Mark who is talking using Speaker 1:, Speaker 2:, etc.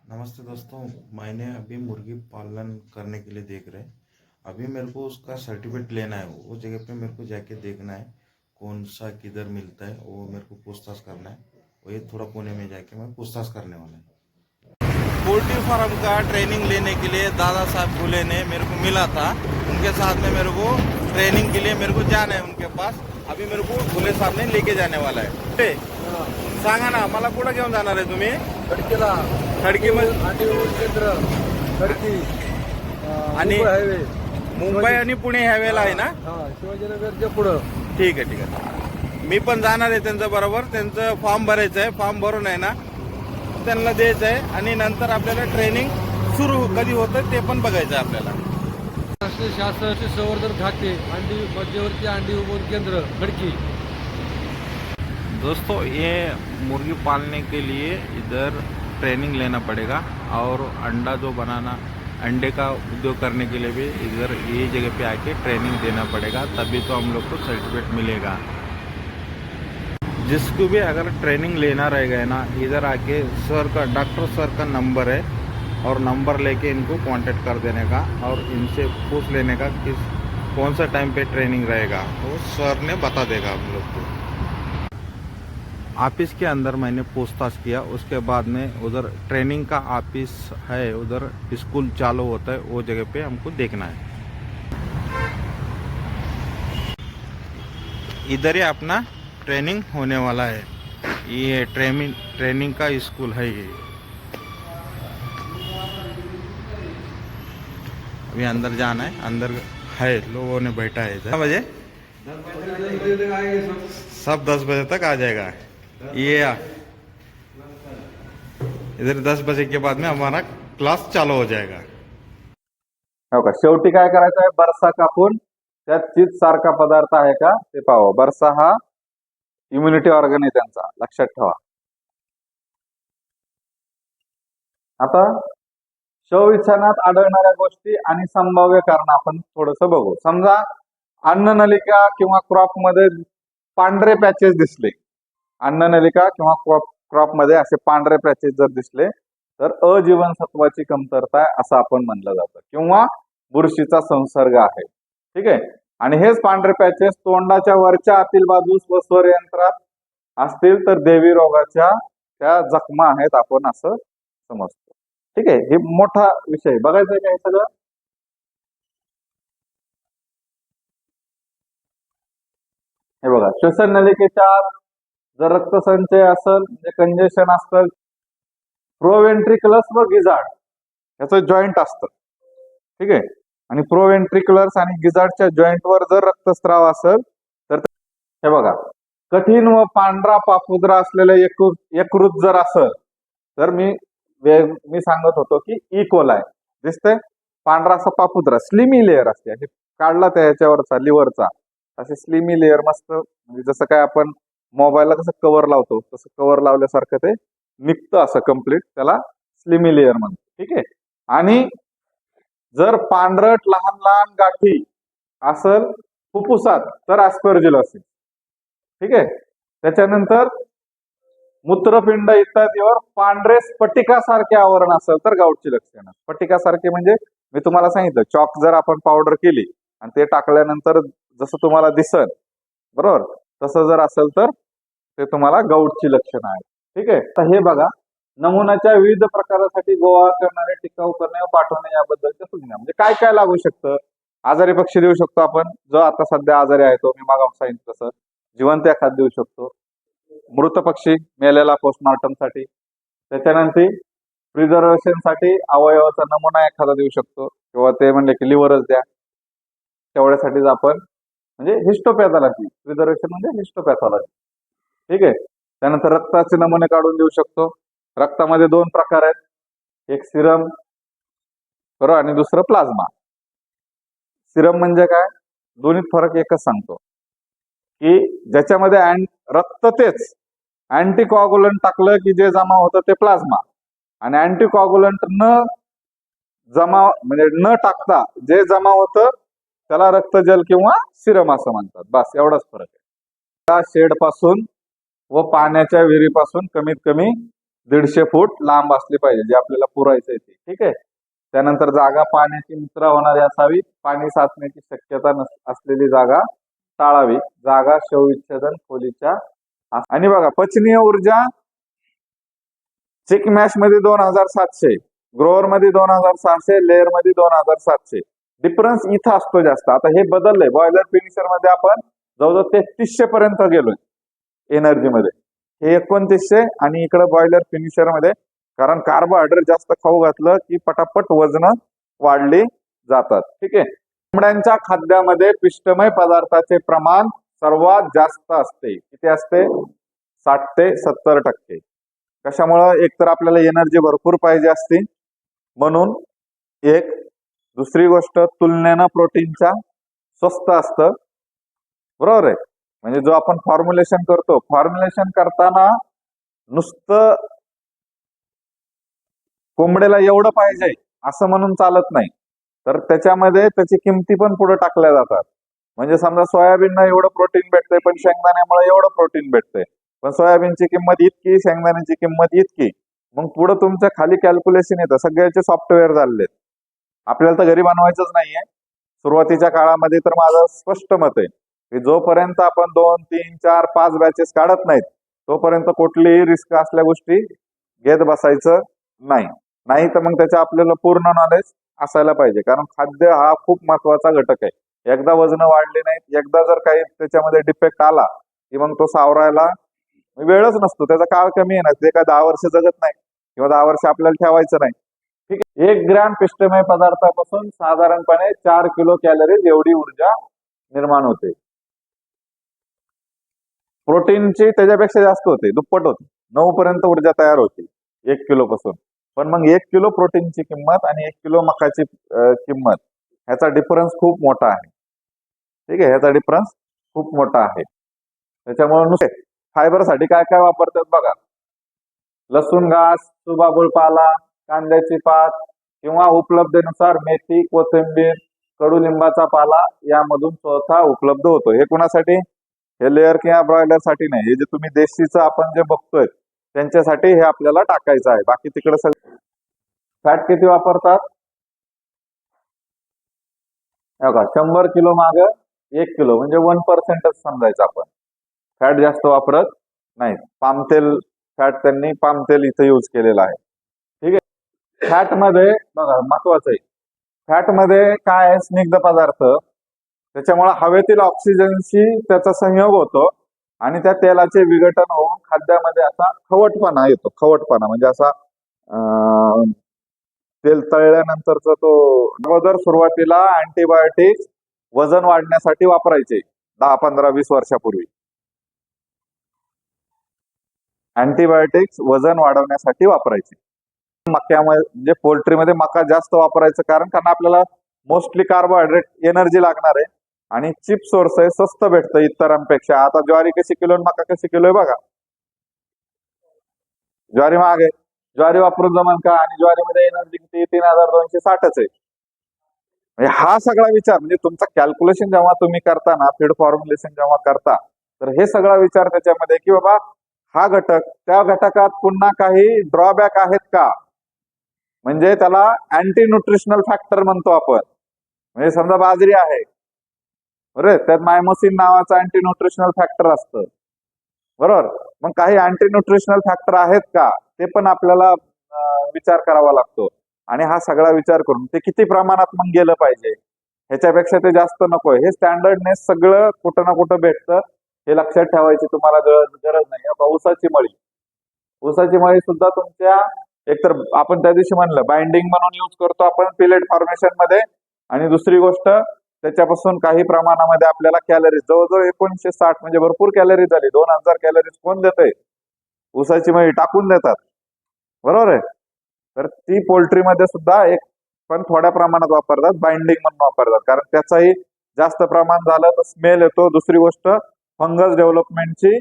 Speaker 1: नमस्ते दोस्तों। मैंने अभी मुर्गी पालन करने के लिए देख रहे। अभी मेरे को उसका सर्टिफिकेट लेना है। वो जगह पे मेरे को जाके देखना है कौन सा किधर मिलता है, वो मेरे को पूछताछ करना है। वही थोड़ा पुणे में जाके मैं पूछताछ करने वाला है। पोल्ट्री फार्म का ट्रेनिंग लेने के लिए दादा साहब भूले ने मेरे को मिला था। उनके साथ में मेरे को ट्रेनिंग के लिए मेरे को जाना है उनके पास। अभी मेरे को भूले साहब ने लेके जाने वाला है। सांगा ना, मला कुठं घेऊन जाणार आहे तुम्ही?
Speaker 2: खडकीला
Speaker 1: खडकीमध्ये
Speaker 2: आंटी केंद्र खडकी
Speaker 1: आणि
Speaker 2: हायवे
Speaker 1: मुंबई आणि पुणे ह्यावेळेला आहे ना?
Speaker 2: हा शिवाजीनगरच्या पुढं.
Speaker 1: ठीक आहे ठीक आहे. मी पण जाणार आहे त्यांच्या बरोबर. त्यांचं फॉर्म भरायचं आहे. फॉर्म भरून आहे ना त्यांना द्यायचं आहे आणि नंतर आपल्याला ट्रेनिंग सुरू कधी होतं ते पण बघायचं आहे आपल्याला.
Speaker 2: राष्ट्रीय शासनाचे संवर्धन खाते अंडी मध्यवर्ती अंडी उबवण केंद्र खडकी.
Speaker 1: दोस्तों, ये मुर्गी पालने के लिए इधर ट्रेनिंग लेना पड़ेगा और अंडा जो बनाना, अंडे का उद्योग करने के लिए भी इधर ये जगह पे आके ट्रेनिंग देना पड़ेगा, तभी तो हम लोग को सर्टिफिकेट मिलेगा। जिसको भी अगर ट्रेनिंग लेना रहेगा ना, इधर आके सर का, डॉक्टर सर का नंबर है और नंबर लेके इनको कांटेक्ट कर देने का और इनसे पूछ लेने का कि कौन सा टाइम पे ट्रेनिंग रहेगा, तो सर ने बता देगा हम लोग को। ऑफिस के अंदर मैंने पूछताछ किया, उसके बाद में उधर ट्रेनिंग का ऑफिस है, उधर स्कूल चालू होता है, वो जगह पे हमको देखना है। इधर ही अपना ट्रेनिंग होने वाला है। ये ट्रेनिंग का स्कूल है ये। अभी अंदर जाना है, अंदर है, लोगों ने बैठा है। 10 बजे सब 10 बजे तक आ जाएगा ये। इधर 10 बजे के बाद में हमारा क्लास चालू हो जाएगा।
Speaker 3: हो का. शेवटी काय करायचं आहे, बरसा कापून त्यात चीज सारखा पदार्थ आहे का ते पाहावं. बरसा हा इम्युनिटी ऑर्गन आहे त्यांचा, लक्षात ठेवा. आता शवविच्छेदनात आढळणाऱ्या गोष्टी आणि संभाव्य कारण आपण थोडस बघू. समजा अन्ननलिका किंवा क्रॉप मध्ये पांढरे पॅचेस दिसले, अन्ननलिका किंवा क्रॉप मध्ये असे पांढरे पॅचेस जर दिसले तर अजीवनसत्वाची कमतरता आहे असं आपण म्हणलं जातं, किंवा बुरशीचा संसर्ग आहे. ठीक आहे. आणि हेच पांढरे पॅचेस तोंडाच्या वरच्या आतील बाजूस व स्वरयंत्रात असतील तर देवी रोगाच्या त्या जखमा आहेत आपण असं समजतो. ठीक आहे. हे मोठा विषय बघायचा आहे का हे सगळं. हे बघा, श्वसन नलिकेच्या आत जर रक्तसंचय असेल, म्हणजे कंजेशन असतं, प्रोव्हेंट्रिकलस व गिजार्ड याचं जॉईंट असतं. ठीक आहे. आणि प्रोव्हेंट्रिकुलर्स आणि गिजार्डच्या जॉईंटवर जर रक्तस्राव असेल तर हे बघा, कठीण व पांढरा पापुद्रा असलेलं यकृत जर असेल तर मी सांगत होतो की इकोलाय दिसतंय, पांढरा असा पापुद्रा, स्लिमी लेअर असते, आणि काढला त्या ह्याच्यावरचा लिव्हरचा, असे स्लिमी लेअर मस्त, म्हणजे जसं काय आपण मोबाईलला कसं कव्हर लावतो तसं कव्हर लावल्यासारखं ते निघतं असं कम्प्लीट, त्याला स्लिमी लेअर म्हणतो. ठीक आहे. आणि जर पांढरट लहान लहान गाठी असेल फुफ्फुसात तर ऍस्परजिलोसिस. ठीक आहे. त्याच्यानंतर मूत्रपिंड इत्यादीवर पांढरे स्फटिकासारखे आवरण असेल तर गाऊटची लक्षणं. स्फटिकासारखे म्हणजे मी तुम्हाला सांगितलं, चॉक जर आपण पावडर केली आणि ते टाकल्यानंतर जसं तुम्हाला दिसल, बरोबर, तसं जर असेल तर ते तुम्हाला गाऊटची लक्षणं आहेत. ठीक आहे. तर हे बघा, नमुन्याच्या विविध प्रकारासाठी गोळा करणारे, टिकाऊ करणे व पाठवणे याबद्दलच्या सूचना. म्हणजे काय काय लागू शकतं. आजारी पक्षी देऊ शकतो आपण, जो आता सध्या आजारी आहे तो, मी मागं सांगितलं तसं. जिवंत एखाद देऊ शकतो. मृत पक्षी मेलेला पोस्टमॉर्टम साठी. त्याच्यानंतर प्रिझर्वेशन साठी अवयवाचा नमुना एखादा देऊ शकतो, किंवा ते म्हणले की लिव्हरच द्या, तेवढ्यासाठीच आपण, म्हणजे हिस्टोपॅथॉलॉजी, प्रिझर्वेशन म्हणजे हिस्टोपॅथॉलॉजी. ठीक आहे. त्यानंतर रक्ताचे नमुने काढून देऊ शकतो. रक्तामध्ये 2 प्रकार आहेत, एक सिरम, बरोबर, आणि दुसरं प्लाझ्मा. सिरम म्हणजे काय, दोन्हीत फरक एकच सांगतो की ज्याच्यामध्ये रक्त तेच, अँटीकॉग्युलंट टाकलं की जे जमा होतं ते प्लाझ्मा, आणि अँटीकॉग्युलंट म्हणजे न टाकता जे जमा होतं त्याला रक्तजल किंवा सिरम असं म्हणतात. बस एवढाच फरक आहे. त्या शेड पासून व पाण्याच्या विहिरीपासून कमीत कमी 150 फूट लांब असली पाहिजे, जे आपल्याला पुरायचं आहे ते. ठीक आहे. त्यानंतर जागा पाण्याची मित्र होणारी असावी. पाणी साचण्याची शक्यता असलेली जागा टाळावी. जागा शवविच्छेदन खोलीच्या आणि बघा पचनीय ऊर्जा चिक मॅश मध्ये 2700, ग्रोअर मध्ये 2600, लेअर मध्ये 2700. डिफरन्स इथं असतो जास्त. आता हे बदललंय. बॉयलर फिनिशर मध्ये आपण जवळजवळ 3300 पर्यंत गेलोय एनर्जी मध्ये. हे 2900 आणि इकडे बॉयलर फिनिशर मध्ये, कारण कार्बोहायड्रेट जास्त खाऊ घातलं की पटापट वजन वाढली जातात. ठीक आहे. कोंबड्यांच्या खाद्यामध्ये पिष्टमय पदार्थाचे प्रमाण सर्वात जास्त असते. किती असते? 60 ते 70%. कशामुळं? एक तर आपल्याला एनर्जी भरपूर पाहिजे असते म्हणून एक. दुसरी गोष्ट, तुलनेनं प्रोटीनच्या स्वस्त असतं. बरोबर आहे. म्हणजे जो आपण फॉर्म्युलेशन करतो, फॉर्म्युलेशन करताना नुसतं कोंबड्याला एवढं पाहिजे असं म्हणून चालत नाही, तर त्याच्यामध्ये त्याची किमती पण पुढे टाकल्या जातात. म्हणजे समजा सोयाबीनला एवढं प्रोटीन भेटतंय पण शेंगदाण्यामुळे एवढं प्रोटीन भेटतंय, पण सोयाबीनची किंमत इतकी, शेंगदाण्याची किंमत इतकी. मग पुढे तुमच्या खाली कॅल्क्युलेशन येतं. सगळ्याचे सॉफ्टवेअर झालेत. आपल्याला तर घरी बनवायचंच नाहीये. सुरुवातीच्या काळामध्ये तर माझं स्पष्ट मत आहे की जोपर्यंत आपण 2, 3, 4, 5 बॅचेस काढत नाहीत तोपर्यंत कुठलीही रिस्क असल्या गोष्टी घेत बसायचं नाही तर मग त्याच्या आपल्याला पूर्ण नॉलेज असायला पाहिजे. कारण खाद्य हा खूप महत्वाचा घटक आहे. एकदा वजन वाढली नाहीत, एकदा जर काही त्याच्यामध्ये डिफेक्ट आला की मग तो सावरायला वेळच नसतो. त्याचा काळ कमी आहे ना, ते काय 10 वर्ष जगत नाही किंवा 10 वर्ष आपल्याला ठेवायचं नाही. ठीक आहे. 1 ग्रॅम पिष्टमय पदार्थापासून साधारणपणे 4 किलो कॅलरीज एवढी ऊर्जा निर्माण होते. प्रोटीनची त्याच्यापेक्षा जास्त होते, दुप्पट होते. 9 पर्यंत ऊर्जा तयार होते 1 किलो पासून. पण मग 1 किलो प्रोटीनची किंमत आणि 1 किलो मकाची किंमत, ह्याचा डिफरन्स खूप मोठा आहे. ठीक आहे. ह्याचा डिफरन्स खूप मोठा आहे. त्याच्यामुळे नुसते फायबरसाठी काय काय वापरतात बघा. लसूण घास, सुबाबूळ पाला, कांद्याची पात किंवा उपलब्धतेनुसार मेथी, कोथिंबीर, कडुलिंबाचा पाला यामधून चौथा उपलब्ध होतो. हे कुणासाठी? हे लेअर किंवा ब्रॉयलर साठी नाही. हे जे तुम्ही देशीचं आपण जे बघतोय त्यांच्यासाठी हे आपल्याला टाकायचं आहे. बाकी तिकडे सगळं फॅट किती वापरतात? 100 किलो माग 1 किलो म्हणजे 1%च समजायचं आपण. फॅट जास्त वापरत नाही. पामतेल फॅट त्यांनी पामतेल इथं यूज केलेलं आहे. ठीक आहे. फॅट मध्ये बघा महत्वाचं आहे, फॅट मध्ये काय आहे? स्निग्ध पदार्थ. त्याच्यामुळे हवेतील ऑक्सिजनशी त्याचा संयोग होतो आणि त्या तेलाचे विघटन होऊन खाद्यामध्ये असा खवटपणा येतो. खवटपणा म्हणजे असा तेल तळल्यानंतरचा तो. अगोदर सुरुवातीला अँटीबायोटिक्स वजन वाढण्यासाठी वापरायचे 10, 15, 20 वर्षापूर्वी. अँटीबायोटिक्स वजन वाढवण्यासाठी वापरायचे. मक्यामध्ये म्हणजे पोल्ट्रीमध्ये मका जास्त वापरायचं कारण आपल्याला मोस्टली कार्बोहायड्रेट एनर्जी लागणार आहे आणि चीप सोर्स आहे, स्वस्त भेटतं इतरांपेक्षा. आता ज्वारी कशी किलो आणि मका कशी किलो आहे बघा. ज्वारी महाग आहे. ज्वारी वापरून जमन का? आणि ज्वारीमध्ये एनर्जी किती? 3260च आहे. म्हणजे हा सगळा विचार, म्हणजे तुमचा कॅल्क्युलेशन जेव्हा तुम्ही करता ना, फीड फॉर्म्युलेशन जेव्हा करता, तर हे सगळा विचार त्याच्यामध्ये की बाबा हा घटक, त्या घटकात पुन्हा काही ड्रॉबॅक आहेत का? म्हणजे त्याला अँटी न्यूट्रिशनल फॅक्टर म्हणतो आपण. म्हणजे समजा बाजरी आहे, बरोबर, त्यात मायमोसिन नावाचं अँटी न्यूट्रिशनल फॅक्टर असतं. बरोबर. मग काही अँटी न्यूट्रिशनल फॅक्टर आहेत का? ते पण आपल्याला विचार करावा लागतो. आणि हा सगळा विचार करून ते किती प्रमाणात मग गेलं पाहिजे, ह्याच्यापेक्षा ते जास्त नकोय. हे स्टँडर्डनेस सगळं कुठं ना कुठं भेटतं, हे लक्षात ठेवायची तुम्हाला गरज नाही. ऊसाची मळी, ऊसाची मळी सुद्धा तुमच्या एकतर आपण त्या दिवशी म्हणलं बाइंडिंग म्हणून यूज करतो आपण पिलेट फॉर्मेशन मध्ये. आणि दुसरी गोष्ट, त्याच्यापासून काही प्रमाणामध्ये आपल्याला कॅलरीज जवळजवळ 1960 म्हणजे भरपूर कॅलरीज झाली. 2000 कॅलरीज कोण देतंय? ऊसाची मळी टाकून देतात. बरोबर आहे. तर ती पोल्ट्रीमध्ये सुद्धा एक पण थोड्या प्रमाणात वापरतात, बाइंडिंग म्हणून वापरतात. कारण त्याचाही जास्त प्रमाण झालं तर स्मेल येतो. दुसरी गोष्ट, फंगस डेव्हलपमेंटची